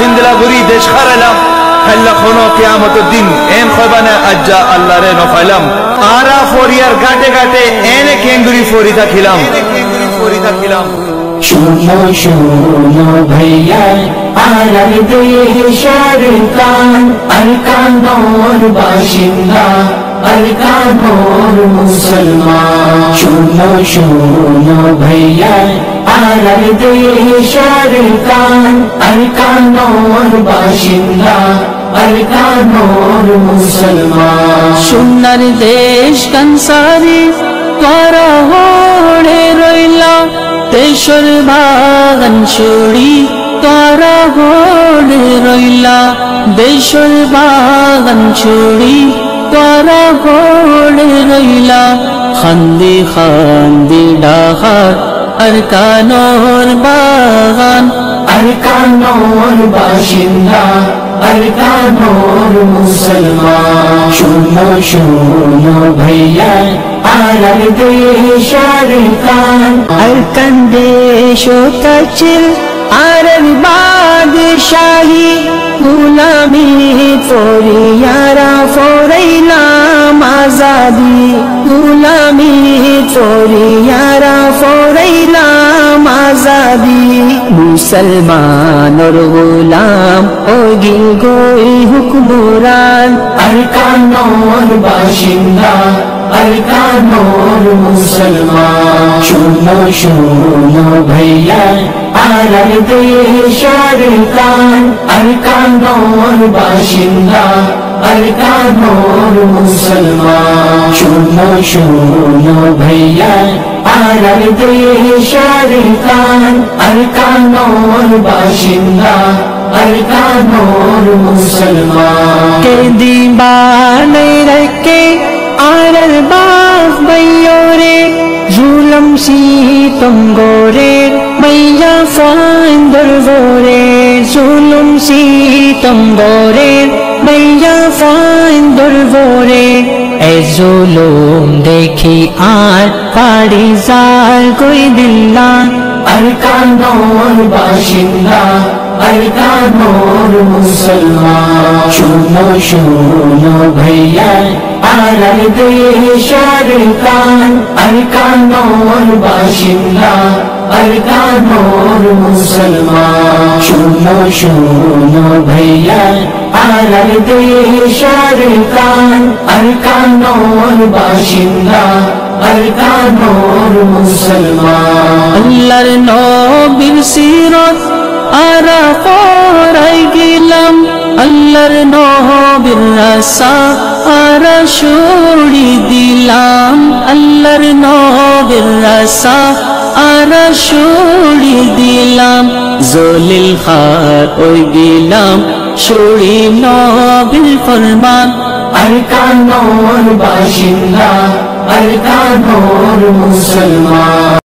জিন্দলা ঘুরি দেশ খারাইলাম খাইলা কোনো কিয়ামতের দিন এন খয়বানে আজ্জা আল্লাহরে নফাইলাম আরা ফরিয়ার গাটে গাটে এনে কেঙ্গুরি ফরিদা খিলাম শুনো শুনো ভাইয়া আরার দেশের গান আরকানোর বাসিন্দা আরকানোর মুসলমান শুনো শুনো ভাইয়া আরার দেশের গান আরকানোর বাসিন্দা আরকানোর মুসলমান সোনার দেশ কানসারি করা হড়ে রইলা দেশের বাগান ছড়ি করা হড়ে রইলা দেশের বাগান ছড়ি করা হড়ে রইলা খান্দি খান্দি ডাহার আরকানোর বাগান আরকানোর বাসিন্দা আরকানোর মুসলমান শুনো শুনো ভাইয়া আরার দেশের গান আরকান দেশ কাছিল আরব বাদশাহী গুলামি ফরিয়ারা ফরাইলাম আজাদি গুলামি ফরিয়ারা ফরাইলাম আজাদি মুসলমানর গোলাম ওগিল গই হুকমরান আরকানোর বাসিন্দা আরকানোর মুসলমান শুনো শুনো ভাইয়া আরার দেশের গান আরকানোর বাসিন্দা আরকানোর মুসলমান শুনো শুনো ভাইয়া আরার দেশের গান আরকানোর বাসিন্দা আরকানোর মুসলমান কে দিবানে রকে আরল বাগ বৈয়োরে জুলম সিতম গোরে মাইয়া ফাইন্দর গোরে জুলম সিতম গোরে মাইয়া ফাইন্দর গোরে এ জুলুম দেখি আর পাড়ি জাল কই দিল্লা আরকানোর বাসিন্দা আরকানোর মুসলমান শুনো শুনো ভাইয়া আরার দেশের গান আরকানোর বাসিন্দা আরকানোর মুসলমান শুনো শুনো ভাইয়া আরার দেশের গান আরকানোর বাসিন্দা আরকানোর মুসলমান আল্লাহর নবীর সিরাত আরা পড়াই গেলাম আল্লাহর নবীর রাসা আরা ছড়ি দিলাম আল্লাহর নবীর রাসা আরা ছড়ি দিলাম জলিল খার ওই গেলাম ছড়ি নবীর ফরমান আরকানোর বাসিন্দা আরকানোর মুসলমান।